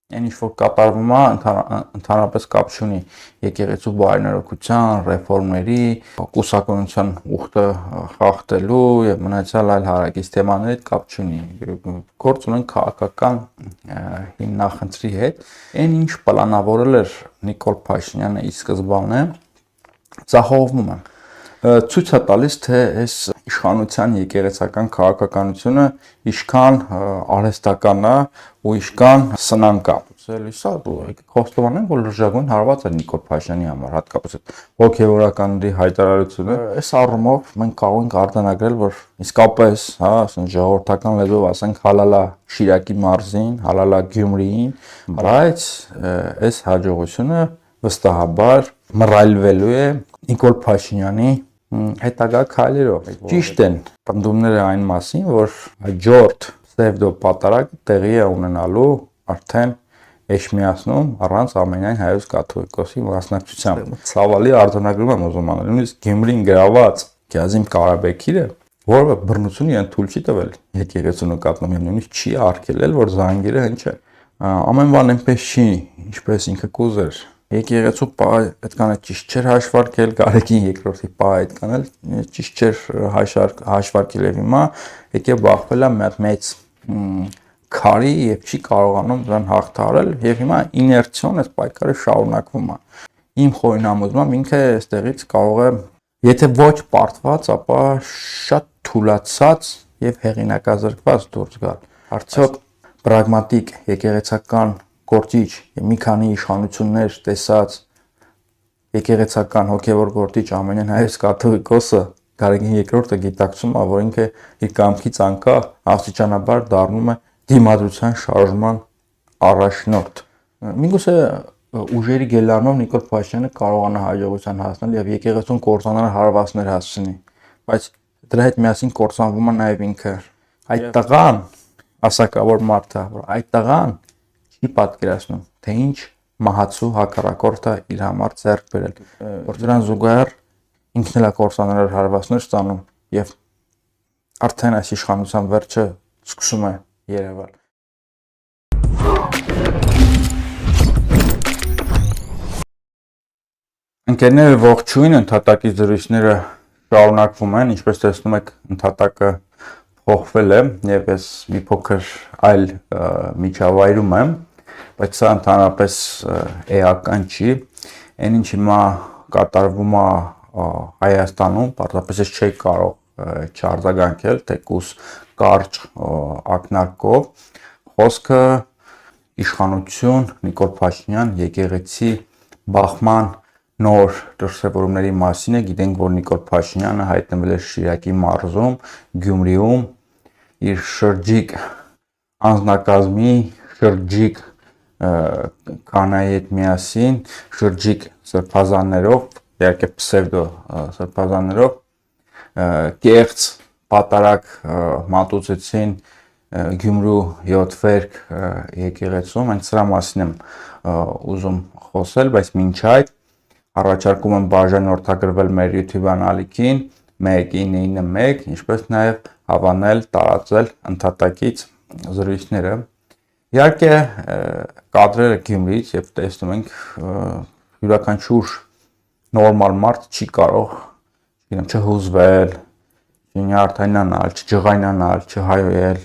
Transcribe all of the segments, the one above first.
Այն ինչ որ կատարվում է, ընդհանրապես կապ չունի եկեղեցու բարենորոգության, ռեֆորմների, կուսակցության ուխտը խախտելու եւ մնացյալ այլ հարակից թեմաների հետ կապ չունի։ Գործ ունեն քաղաքական հիմնախնդրի հետ։ Այն ինչ պլանավորել էր Նիկոլ Փաշինյանը ի սկզբանե, ձախողվում է։ Ցույց է տալիս, թե այս իշխանության եկեղեցական քաղաքականությունը ինչքան արհեստական է ու ինչքան սնանկ է։ Սա խոստովանեմ, որ լրջագույն հարված է Նիկոլ Փաշինյանի համար, հատկապես հոգևորականների հայտարարությունը։ Այս առումով մենք կարող ենք արձանագրել, որ իսկապես, հա, ասենք ժողովրդական լեզվով ասենք հալալա Շիրակի մարզին, հալալա Գյումրիին, բայց այս հաջողությունը վստահաբար մռայլվելու է Նիկոլ Փաշինյանի հետագա քայլերով։ Ճիշտ են պնդումները այն մասին, որ հաջորդ պսևդո պատարագը տեղի է ունենալու արդեն Էջմիածնում առանց ամենայն հայոց կաթողիկոսի մասնակցությամբ։ Ցավալի արձանագրում եմ ուզում անել, նույնիսկ Գյումրին գրաված Քազիմ Կարաբեկիրը որը բռնություն իրեն թույլ չի տվել եկեղեցու նկատմամբ, նույնիսկ չի արգելել, որ զանգերը հնչեն։ Ամեն բան այնպես չի, ինչպես ինքը կուզեր։ Եկեղեցու պահը այդքան էլ ճիշտ չէր հաշվարկել, Գարեգին երկրորդի պահը այդքան էլ ճիշտ չէր հաշվարկել եւ հիմա եկե բախվել է մի հատ մեծ քարի եւ չի կարողանում դրան հաղթահարել եւ հիմա իներցիոն այս պայքարը շարունակվում է։ Իմ խորհրդամուտում ինքը այստեղից կարող է, եթե ոչ պարտված, ապա շատ թուլացած եւ հեղինակազրկված դուրս գալ։ Արդյոք պրագմատիկ եկեղեցական գործիչ եւ մի քանի իշխանություններ տեսած եկեղեցական հոգևոր գործիչ ամենայն հայոց կաթողիկոսը Գարեգին երկրորդը գիտակցում է, որ ինքը իր կամքից անկախ աստիճանաբար դառնում է դիմադրության շարժման առաջնորդ։ Միգուցե ուժերի գելանով Նիկոլ Փաշինյանը կարողանա հաջողության հասնել եւ եկեղեցուն կործանարար հարվածներ հասցնի, բայց դրա հետ միասին կործանվում է նաեւ ինքը։ Այդ տղան, ասակավոր մարդը, որ այդ տղան չի պատկերացնում, թե ինչ մահացու հակառակորդը իր համար ձեռք բերել, որ դրան զուգահեռ ինքն էլ է կործանարար հարվածներ ստանում եւ արդեն այս իշխանության վերջը սկսում է երևալ։ Ընկերներ, ողջույն, ընդհատակի զրույցները շարունակվում են, ինչպես տեսնում եք, ընդհատակը փոխվել է եւ ես մի փոքր այլ միջավայրում եմ, բայց սա ընդհանրապես էական չի։ Այն ինչ հիմա կատարվում է Հայաստանում, պարզապես չի կարող չարձագանքել, թեկուզ կարճ ակնարկով, խոսքը իշխանություն Նիկոլ Փաշինյան եկեղեցի բախման նոր դրսևորումների մասին է։ Գիտենք, որ Նիկոլ Փաշինյանը հայտնվել է Շիրակի մարզում, Գյումրիում, իր շրջիկ անձնակազմի, շրջիկ կանայի հետ միասին, շրջիկ սրբազաններով, իհարկե պսևդո սրբազաններով կեղծ պատարագ մատուցեցին Գյումրու 7 վերք եկեղեցում, հենց սրա մասին եմ ուզում խոսել, բայց մինչ այդ առաջարկում եմ բաժանորդագրվել մեր YouTube-յան ալիքին 1991, ինչպես նաև հավանել, տարածել ընդհատակից զրույցները։ Իհարկե կադրերը Գյումրիից եւ տեսնում ենք յուրաքանչյուր նորմալ մարդ չի կարող, չհուզվել, չնյարդայնանալ, չջղայնանալ, չհայոյել,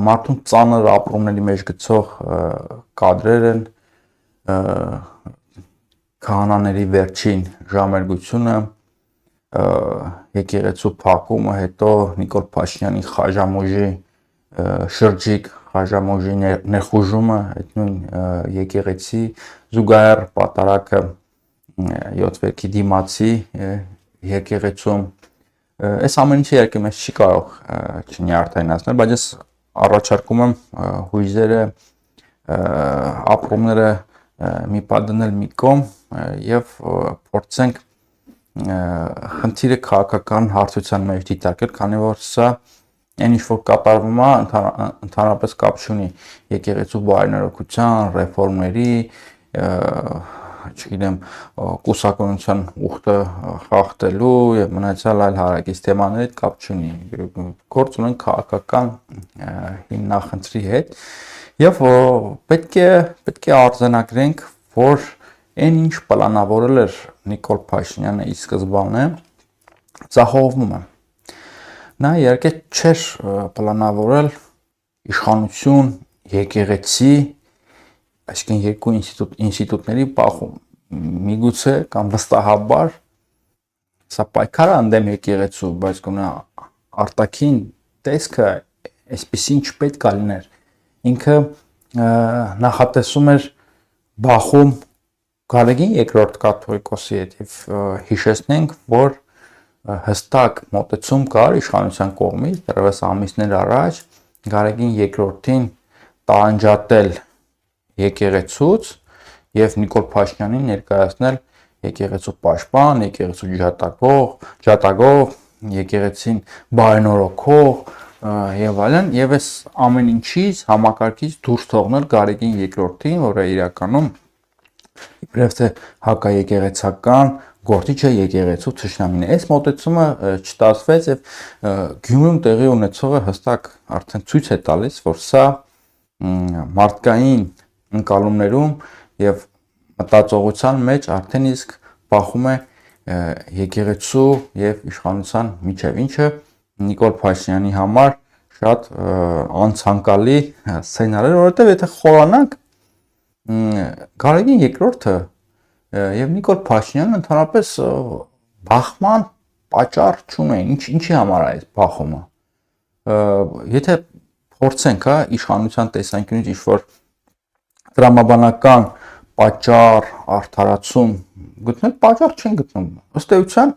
մարդուն ծանր ապրումների մեջ գցող կադրեր են քահանաների վերջին ժամերգությունը, եկեղեցու փակումը, հետո Նիկոլ Փաշինյանի խաժամուժի շրջիկ խաժամուժի ներխուժումը այդ նույն եկեղեցի, զուգահեռ պատարագը 7 վերքի դիմացի եկեղեցում։ Այս ամեն ինչը իհարկե մեզ չի կարող չնյարդայնացնել, բայց ես առաջարկում եմ հույզերը, ապրումները մի պատ դնել մի կողմ եւ փորձենք խնդիրը քաղաքական հարթության մեջ դիտարկել, քանի որ սա այն ինչ որ կատարվում է, ընդհանրապես կապ չունի եկեղեցու բարենորոգության, ռեֆորմների, չգիտեմ, կուսակցության ուխտը խախտելու եւ մնացյալ այլ հարակից թեմաների հետ կապ չունի։ Գործ ունեն քաղաքական հիմնախնդրի հետ եւ պետք է արձանագրենք, որ այն ինչ պլանավորել էր Նիկոլ Փաշինյանը ի սկզբանե ձախողվում է։ Նա իհարկե չէր պլանավորել իշխանություն, եկեղեցի, այսինքն երկու ինստիտուտների բախում։ Միգուցե կամ վստահաբար սա պայքար է ընդդեմ եկեղեցու, բայց գոնե արտաքին տեսքը այսպեսին չպետք է լիներ։ Ինքը նախատեսում էր բախում Գարեգին երկրորդ կաթողիկոսի հետ եւ հիշեցնենք, որ հստակ մոտեցում կար իշխանության կողմից դեռևս ամիսներ առաջ Գարեգին երկրորդին տարանջատել եկեղեցուց եւ Նիկոլ Փաշինյանին ներկայացնել եկեղեցու պաշտպան, եկեղեցու ջատագով, եկեղեցին բարենորոգող եւ այլն, եւ այս ամեն ինչից համակարգից դուրս թողնել Գարեգին երկրորդին, որը իրականում իբրև թե հակաեկեղեցական գործիչը եկեղեցու թշնամին է։ Այս մոտեցումը չստացվեց եւ Գյումրիում տեղի ունեցողը հստակ արդեն ցույց է տալիս, որ սա մարդկային ընկալումներում եւ մտածողության մեջ արդեն իսկ բախում է եկեղեցու եւ իշխանության միջև, ինչը Նիկոլ Փաշինյանի համար շատ անցանկալի սցենար էր, որովհետեւ եթե խորանանք Գարեգին երկրորդը եւ Նիկոլ Փաշինյանը ընդհանրապես բախման պատճառ չունեն, ինչի համար է այս բախումը։ Եթե փորձենք, իշխանության տեսանկյունից ինչ-որ դրամաբանական պատճառ, արդարացում գտնել, պատճառ չեն գտնում։ Ըստ էության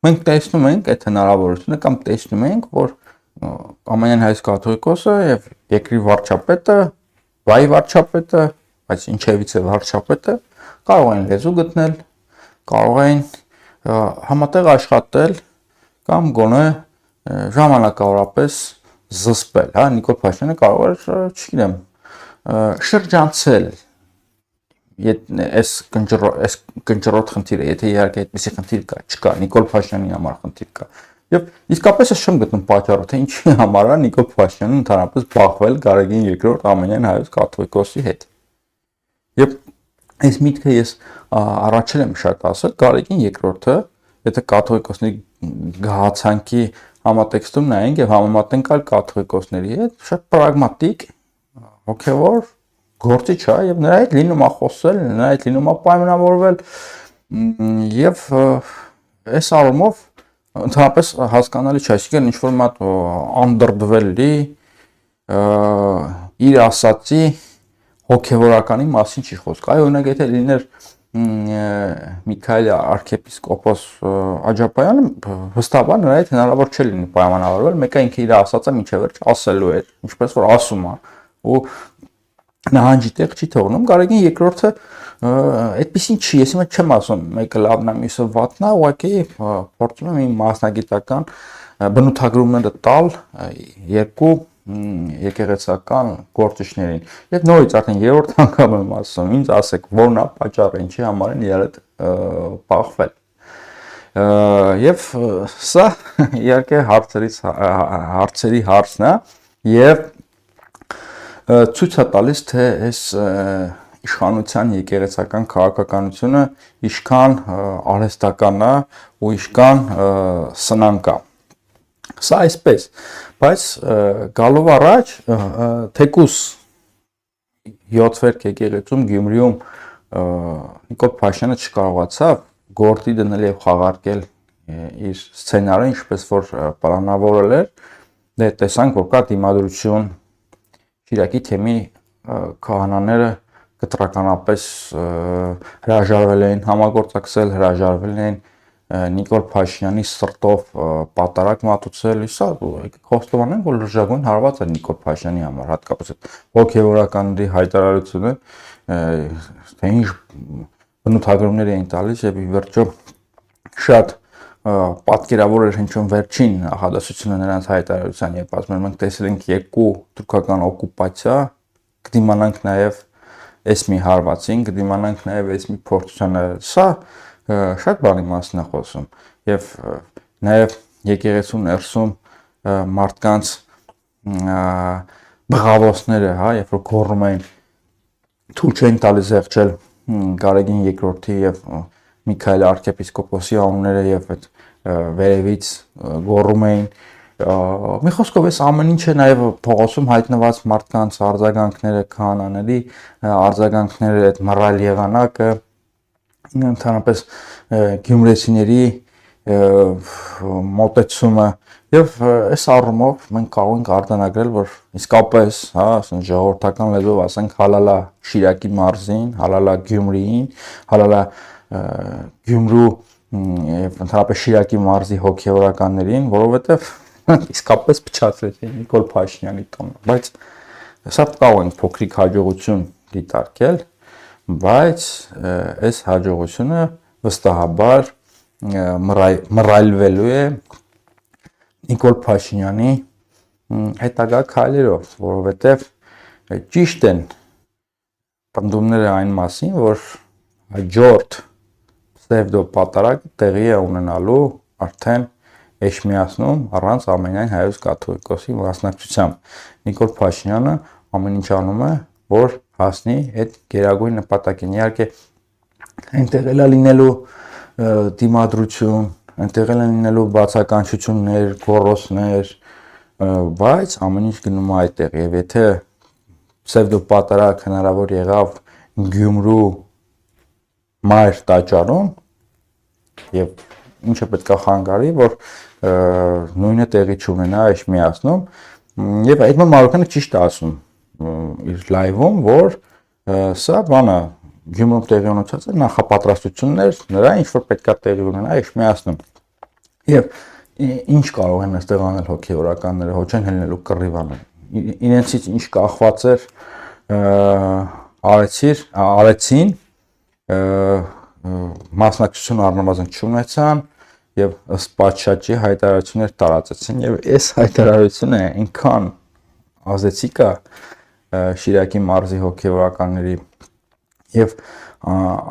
մենք տեսնում ենք այդ հնարավորությունը կամ տեսնում ենք, որ Կամենյան Հայոց կաթողիկոսը եւ երկրի վարչապետը, վայի վարչապետը, բայց ինչևից է վարչապետը կարող են լեզու գտնել, կարող են համատեղ աշխատել կամ գոնե ժամանակավորապես զսպել, Նիկոլ Փաշինյանը կարող էր, չգիտեմ, շրջանցել այս կնճռոտ խնդիրը, եթե իհարկե այդպիսի խնդիր կա, չկա, Նիկոլ Փաշինյանի համար խնդիր կա։ Եվ իսկապես ես չեմ գտնում պատճառը, թե ինչի համար է Նիկոլ Փաշինյանը ընդհանրապես բախվել Գարեգին երկրորդ Ամենայն Հայոց կաթողիկոսի հետ։ Եվ այս միտքը ես առաջել եմ շատ ասել, Գարեգին երկրորդը, եթե կաթողիկոսների գահացանքի համատեքստում նայենք եւ համեմատենք այլ կաթողիկոսների հետ, շատ պրագմատիկ, հոգեվոր գործիչ է եւ նրա հետ լինում է խոսել, նրա հետ լինում է պայմանավորվել եւ այս առումով ընդհանրապես հասկանալի չէ, այսինքն ինչ որ մատ անդրդվելի իր ասացի հոգեվորականի մասին չի խոսք։ Այո, օրինակ եթե լիներ Միքայել arczepiskopos Աջապայանը, հստաբար նրա հետ հնարավոր չէ լինի պայմանավորվել, մեկը ինքը իր ասածը մինչև վերջ ասելու էր, ինչպես որ ասում է, ու նահանջի տեղ չի թողնում։ Գարեգին երկրորդը այդպեսին չի, ես հիմա չեմ ասում, մեկը լավն է, մյուսը վատն է, ուղղակի փորձում եմ իմ մասնագիտական բնութագրումները տալ երկու եկեղեցական գործիչներին։ Եվ նորից արդեն երրորդ անգամ եմ ասում, ինձ ասեք, որն է պատճառը, ինչի համար են իրար հետ բախվել։ Եվ սա իհարկե հարցերի հարցն է եւ ցույց է տալիս, թե այս իշխանության եկեղեցական քաղաքականությունը ինչքան արհեստական է ու ինչքան սնանկ է։ Սա այսպես, բայց գալով առաջ թեկուս 7 վերք եկեղեցում Գյումրիում Նիկոլ Փաշինյանը չկարողացավ գործի դնել եւ խաղարկել իր սցենարը, ինչպես որ պլանավորել էր, դե տեսանք, որ կա դիմադրություն Շիրակի թեմի քահանաները կտրականապես հրաժարվել են համագործակցել, հրաժարվել են Նիկոլ Փաշինյանի սրտով պատարակ մատուցել, սա խոստովանենք, որ լրջագույն հարված է Նիկոլ Փաշինյանի համար, հատկապես հոգեվորականների հայտարարությունը, թե ինչ բնութագրումներ էին տալիս եւ ի վերջո շատ պատկերավոր էր հնչում վերջին նախադասությունը նրանց հայտարարության, երբ ասում են մենք տեսել ենք երկու թուրքական օկուպացիա, կդիմանանք նաեւ այս մի հարվածին, կդիմանանք նաև այս մի փորձությանը։ Սա շատ բանի մասին է խոսում եւ նաև եկեղեցու ներսում մարդկանց բղավոցները, հա, երբ որ գոռում էին թույլ չեն տալիս զեղչել Գարեգին II-ի եւ Միքայել arczepiskopos-ի անունները եւ այդ վերևից գոռում էին մի խոսքով այս ամեն ինչը նաև փողոցում հայտնված մարդկանց արձագանքները, քահանաների արձագանքները, այդ մռայլ եղանակը, ընդհանրապես գյումրեցիների մոտեցումը եւ այս առումով մենք կարող ենք արձանագրել, որ իսկապես, հա, ժողովրդական լեզվով ասենք հալալա Շիրակի մարզին, հալալա Գյումրիին, հալալա Գյումրու եւ ընդհանրապես Շիրակի մարզի հոգեվորականներին, որովհետեւ իսկապես փչացրեցին Նիկոլ Փաշինյանի տոնը, բայց սա կարող ենք փոքրիկ հաջողություն դիտարկել, բայց այս հաջողությունը վստահաբար մռայլվելու է Նիկոլ Փաշինյանի հետագա քայլերով, որովհետև ճիշտ են պնդումները այն մասին, որ հաջորդ պսևդո պատարագը տեղի է ունենալու արդեն Էջմիածնում առանց ամենայն հայոց կաթողիկոսի մասնակցությամբ։ Նիկոլ Փաշինյանը ամեն ինչ անում է, որ հասնի այդ գերագույն նպատակին։ Իհարկե, այնտեղ էլ է լինելու դիմադրություն, այնտեղ էլ են լինելու բացականչություններ, գոռոցներ, բայց ամեն ինչ գնում է այդտեղ։ Եվ եթե պսևդո պատարագ հնարավոր եղավ Գյումրու մայր տաճարում, եւ ինչը պետք է խանգարի, որ նույնը տեղի չունենա Էջմիածնում, եւ Էդմոն Մարուկյանը ճիշտ է ասում իր լայվում, որ սա բանը Գյումրում տեղի ունեցած է նախապատրաստություններ նրա ինչ որ պետքա տեղի ունենա Էջմիածնում։ Եվ ինչ կարող են այստեղ անել հոգեվորականները, ոչ են հելնելու կռիվանը։ Իրենցից ինչ կախված էր արեցին մասնակցություն առնվազն չունեցան եւ ըստ պատշաճի հայտարարություններ տարածեցին եւ այս հայտարարությունը այնքան ազդեցիկ է Շիրակի մարզի հոգեվորականների եւ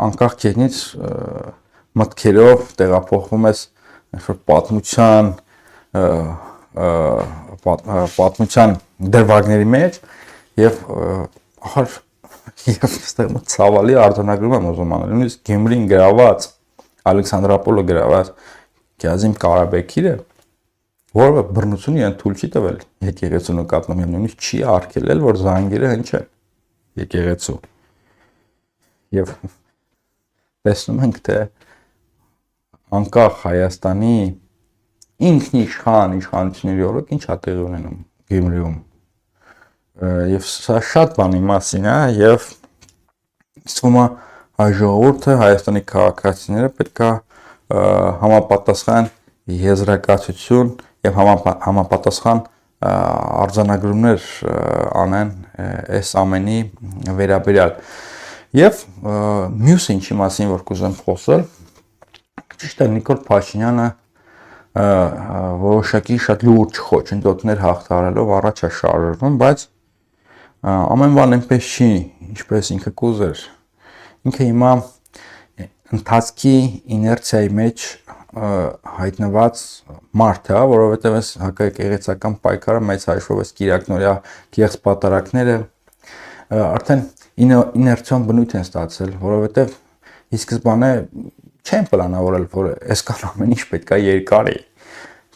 անկախ քեզնից մտքերով տեղափոխվում ես ինչ-որ պատմության դրվագների մեջ եւ ահար եւ այստեղ ցավալի արձանագրում եմ ուզում անել, նույնիսկ Գյումրին գրաված Ալեքսանդրապոլը գրաված Կազիմ Կարաբեկիրը, որը բռնություն իրեն թույլ չի տվել եկեղեցու նկատմամբ եւ նույնիսկ չի արգելել, որ զանգերը հնչեն եկեղեցու։ Եվ տեսնում ենք, թե անկախ Հայաստանի ինքնիշխանությունների օրոք ինչ է տեղի ունենում Գյումրիում։ Եվ սա շատ բանի մասին է եւ իստվում է հայ ժողովուրդը, Հայաստանի քաղաքացիները պետք է համապատասխան եզրակացություն եւ համապատասխան արձանագրումներ անեն այս ամենի վերաբերյալ։ Եվ մյուսը ինչի մասին որ կուզեմ խոսել, ճիշտ է Նիկոլ Փաշինյանը որոշակի շատ լուրջ խոչընդոտներ հաղթահարելով առաջ է շարժվում, բայց ամեն բան այնպես չի, ինչպես ինքը կուզեր։ Ինքը հիմա ընթացքի իներցիայի մեջ հայտնված մարդ է, որովհետև այս հակաեկեղեցական պայքարը մեծ հաշվով այս Կիրակնորյա կեղծ պատարագները արդեն իներցիոն բնույթ են ստացել, որովհետև ի սկզբանե չեն պլանավորել, որ այսքան ամեն ինչ պետք է երկարի։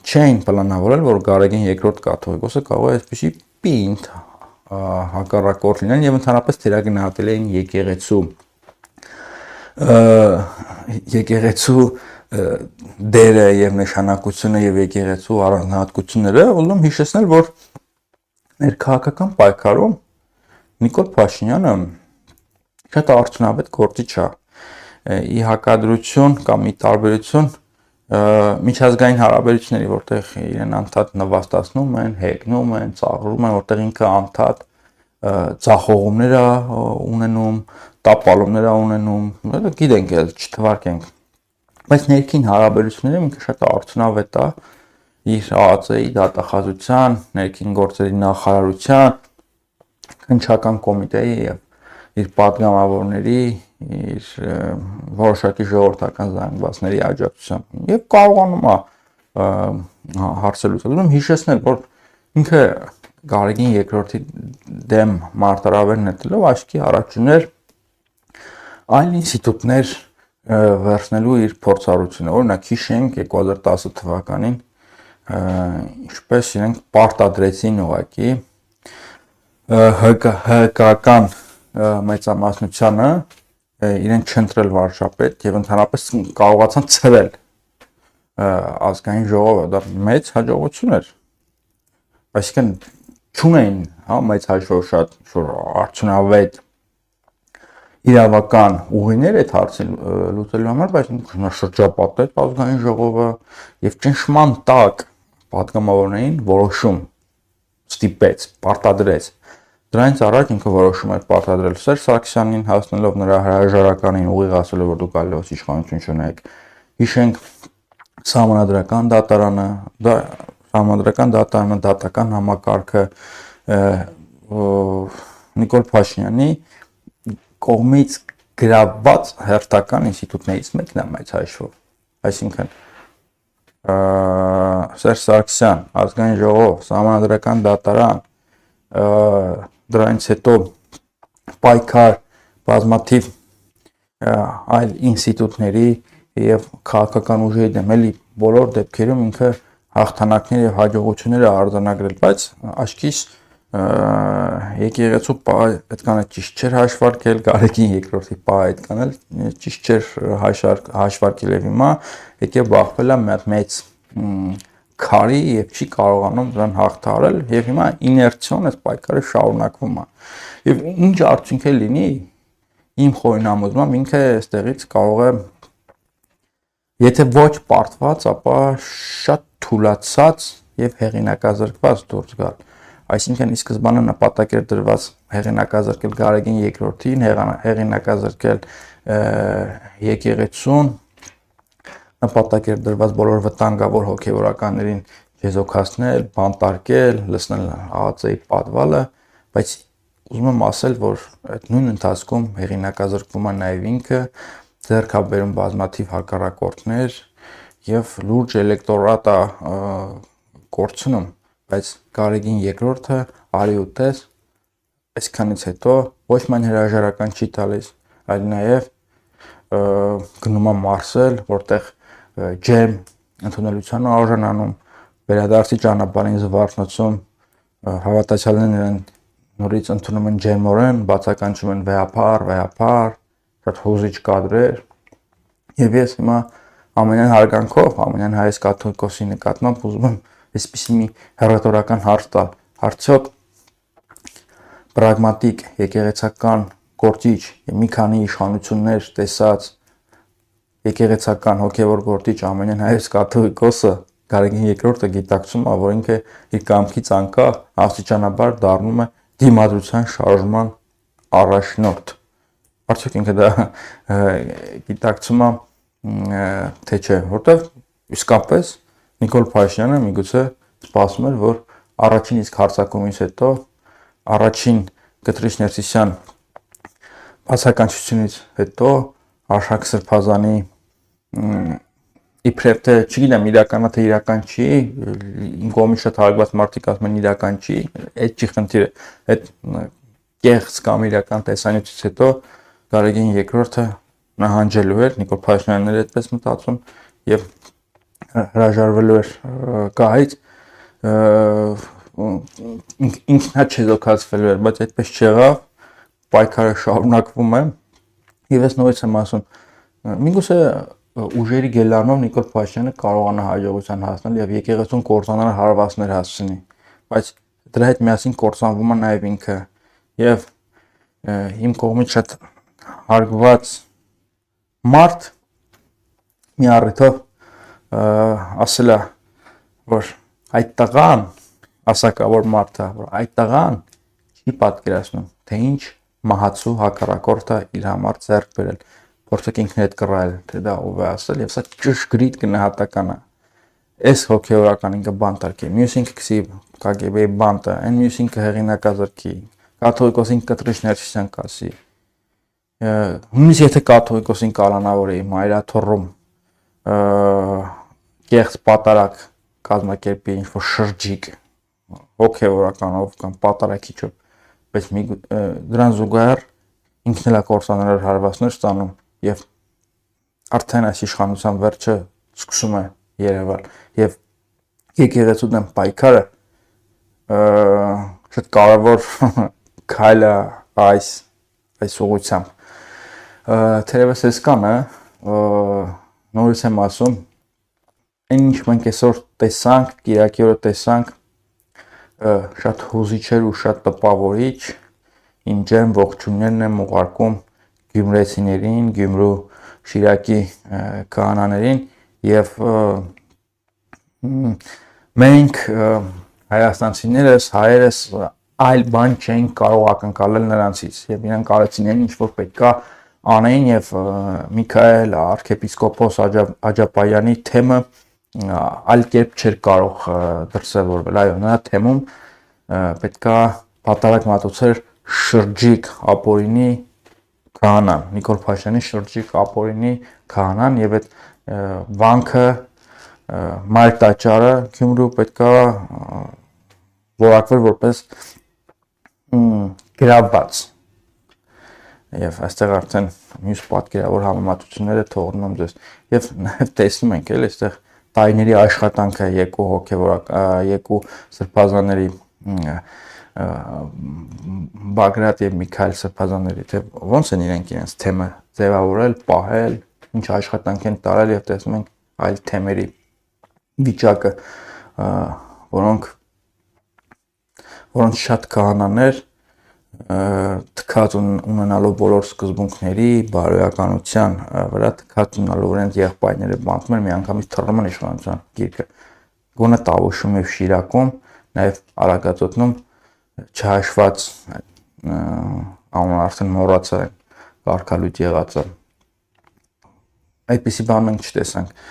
Չեն պլանավորել, որ Գարեգին II կաթողիկոսը կարող է այսպիսի պինդ հակառակորդ լինեն եւ ընդհանրապես թերագնահատել էին եկեղեցու դերը եւ նշանակությունը եւ եկեղեցու առանձնահատկությունները, ուզում հիշեցնել, որ ներքաղաքական պայքարում Նիկոլ Փաշինյանը շատ արդյունավետ գործիչ է։ Ի հակադրություն կամ ի տարբերություն միջազգային հարաբերությունների, որտեղ իրեն անդադ նվաստացնում են, հեգնում են, ծաղրում են, որտեղ ինքը անդադ ցախողումներ է ունենում, տապալումներ է ունենում, գիտենք, չթվարկենք։ Բայց ներքին հարաբերություններում ինքը շատ արդյունավետ է իր ԱԱԾ-ի դատախազության, ներքին գործերի նախարարության, քննչական կոմիտեի եւ իր պատգամավորների, իր որոշակի ժողովրդական զանգվածների աջակցությամբ եւ կարողանում է հարցը լուծել։ Ուրեմն հիշեցնել, որ ինքը Գարեգին երկրորդի դեմ մարտահրավեր նետելով աչքի առաջուներ այլ ինստիտուտներ վերցնելու իր փորձառությունը։ Օրինակ հիշենք 2010 թվականին ինչպես իրենք պարտադրեցին ուղակի ՀԿ-ական մեծամասնությանը իրենք չընտրել վարչապետ եւ ընդհանրապես կարողացան ցրել ազգային ժողովը, դա մեծ հաջողություն էր, այսինքն չունեին մեծ հաշվով շատ արդյունավետ իրավական ուղիներ այդ հարցին լուծելու համար, բայց շրջապատեց ազգային ժողովը եւ ճնշման տակ պատգամավորներին որոշում ստիպեց, պարտադրեց։ Դրանից առաջ ինքը որոշում էր պարտադրել Սերժ Սարգսյանին, հասնելով նրա հրաժարականին, ուղիղ ասելով, որ դու կարելի է իշխանություն չունեք։ Հիշենք Սահմանադրական դատարանը, դատական համակարգը Նիկոլ Փաշինյանի կողմից գրավված հերթական ինստիտուտներից մեկն է մեծ հաշվով։ Այսինքն Սերժ Սարգսյան, ազգային ժողով, Սահմանադրական դատարան, դրանից հետո պայքար բազմաթիվ այլ ինստիտուտների եւ քաղաքական ուժերի դեմ, էլի բոլոր դեպքերում ինքը հաղթանակներ եւ հաջողություններ է արձանագրել, բայց աչքիս եկեղեցու պահ այդքան ճիշտ չէր հաշվարկել, Գարեգին երկրորդի պահ այդքան էլ ճիշտ չէր հաշվարկել եւ հիմա եկե բախվել է մեծ քարի եւ չի կարողանում դրան հաղթահարել եւ հիմա իներցիոն այս պայքարը շարունակվում է։ Եվ ինչ արդյունք է լինի, իմ խորհրդամոզմամբ ինքը այստեղից կարող է եթե ոչ պարտված, ապա շատ թուլացած եւ հեղինակազրկված դուրս գալ։ Այսինքն ի սկզբանե նպատակ էր դրված հեղինակազրկել Գարեգին երկրորդին, հեղինակազրկել եկեղեցուն, նպատակ էր դրված բոլոր վտանգավոր հոգեվորականներին ժեզոքացնել, բանտարկել, լցնել ԱԱԾ-ի պատվալը, բայց ուզում եմ ասել, որ այդ նույն ընթացքում հեղինակազրկվում է նաեւ ինքը, ձեռք է բերում բազմաթիվ հակառակորդներ եւ լուրջ էլեկտորատ է կորցնում, բայց Գարեգին երկրորդը արի ու տես այսքանից հետո ոչ միայն հրաժարական չի տալիս, այլ նաեւ գնում է Մարսել, որտեղ ջերմ ընդունելության արժանանում, վերադարձի ճանապարհին զվարթնոցում հավատացյալներն են նորից ընդունում են ջերմորեն, բացականչում են վեհապար, շատ հուզիչ կադրեր եւ ես հիմա ամենայն հարգանքով, ամենայն հայոց կաթողիկոսի նկատմամբ ուզում եմ այսպիսի մի հռետորական հարց տալ, արդյոք պրագմատիկ եկեղեցական գործիչ եւ մի քանի իշխանություններ տեսած եկեղեցական հոգևոր գործիչ ամենայն հայոց կաթողիկոսը Գարեգին երկրորդը գիտակցում է, որ ինքը իր կամքից անկախ աստիճանաբար դառնում է դիմադրության շարժման առաջնորդ։ Արդյոք ինքը դա գիտակցում է, թե չէ, որտեվ իսկապես Նիկոլ Փաշինյանը միգուցե սպասում էր, որ առաջին իսկ հարձակումից հետո, առաջին Կտրիչ Ներսիսյան բացականչությունից հետո Արշակ Սրբազանի իբրև թե չգիտեմ իրականա թե իրական չի, իմ կողմից շատ հարգված մարդիկ ասում են իրական չի, այդ չի խնդիրը, այդ կեղծ կամ իրական տեսանյութից հետո Գարեգին երկրորդը նահանջելու էր, Նիկոլ Փաշինյանն այդպես մտածում եւ հրաժարվելու էր գահից, ինքնա չեզոքացվելու էր, բայց այդպես չեղավ, պայքարը շարունակվում է եւ ես նորից եմ ասում, միգուցե ուժերի գելանով Նիկոլ Փաշինյանը կարողանա հաջողության հասնել եւ եկեղեցուն կործանար հարվածներ հասցնի, բայց դրա հետ միասին կործանվում է նաեւ ինքը եւ իմ կողմից շատ հարգված մարդ մի առիթով ասել է, որ այդ տղան ասակավոր մարդ է, որ այդ տղան չի պատկերացնում, թե ինչ մահացու հակառակորդը իր համար ձեռք բերել, փորձեք ինքն հետ կռայել, թե դա ով է ասել, եւ սա ճշգրիտ գնահատական է։ Այս հոգեորականին կբանտարկի, մյուսին կգցի KGB-ի բանտը, այն մյուսին կհեղինակազրկի, կաթողիկոսին Կտրիչ Ներսիսյան կասի, Նույնիսկ եթե կաթողիկոսին կանոնավոր էի մայրաթոռում կեղծ պատարակ կազմակերպի ինչ-որ շրջիկ հոգևորականով կամ պատարակիչով, բայց դրան զուգահեռ ինքն էլ կորսանարար հարվածներ ստանում եւ արդեն այս իշխանության վերջը սկսում է երևալ եւ եկեղեցու դեմ պայքարը շատ կարևոր քայլ է այս ուղղությամբ թերևս այս կանը նորից եմ ասում այն ինչ մենք այսօր տեսանք կիրակի օրը տեսանք շատ հուզիչ էր ու շատ տպավորիչ իմ ջերմ ողջույններն եմ ուղարկում գյումրեցիներին, Գյումրու Շիրակի քահանաներին եւ մենք հայաստանցիներս, հայերս այլ բան չենք կարող ակնկալել նրանցից եւ իրանք արեցին ինչ որ պետքա անեին եւ Միքայել arczepiskopos Աջապայանի թեմը այլ կերպ չէր կարող դրսևորվել այո նրա թեմում պետքա պատարակ մատուցեր շրջիկ ապօրինի քահանան Նիկոլ Փաշյանի շրջիկ ապօրինի քահանան եւ այդ վանքը մայր տաճարը Գյումրու պետքա որակվեր որպես գրավված եւ այստեղ արդեն մյուս պատկերավոր համեմատությունները թողնում եմ ձեզ եւ նաեւ տեսնում ենք էլ այստեղ տարիների աշխատանքը երկու երկու սրբազանների Բագրատ եւ Միքայել սրբազանների թե ոնց են իրենց թեմը ձևավորել, պահել, ինչ աշխատանք են տարել եւ տեսնում ենք այլ թեմերի վիճակը, որոնց շատ քահանաներ թքած ունենալով բոլոր սկզբունքների, բարոյականության վրա թքած ունենալով իրենց եղբայրները բանտում են միանգամից թռնում են իշխանության գիրկը։ Գոնե Տավուշում եւ Շիրակում, նաեւ Արագածոտնում չհաշված անուն արդեն մոռացա են կարգալույթ եղածը։ Այդպիսի բան մենք չտեսանք։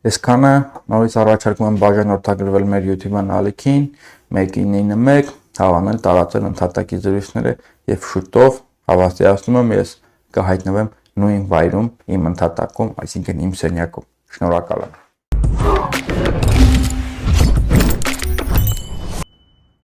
Այսքանը նորից առաջարկում եմ բաժանորդագրվել մեր YouTube ալիքին 1991 հավանել, տարածել ընդհատակի զրույցները եւ շուտով հավաստիացնում եմ ես կհայտնվեմ նույն վայրում իմ ընդհատակում, այսինքն իմ սենյակում։ Շնորհակալ եմ։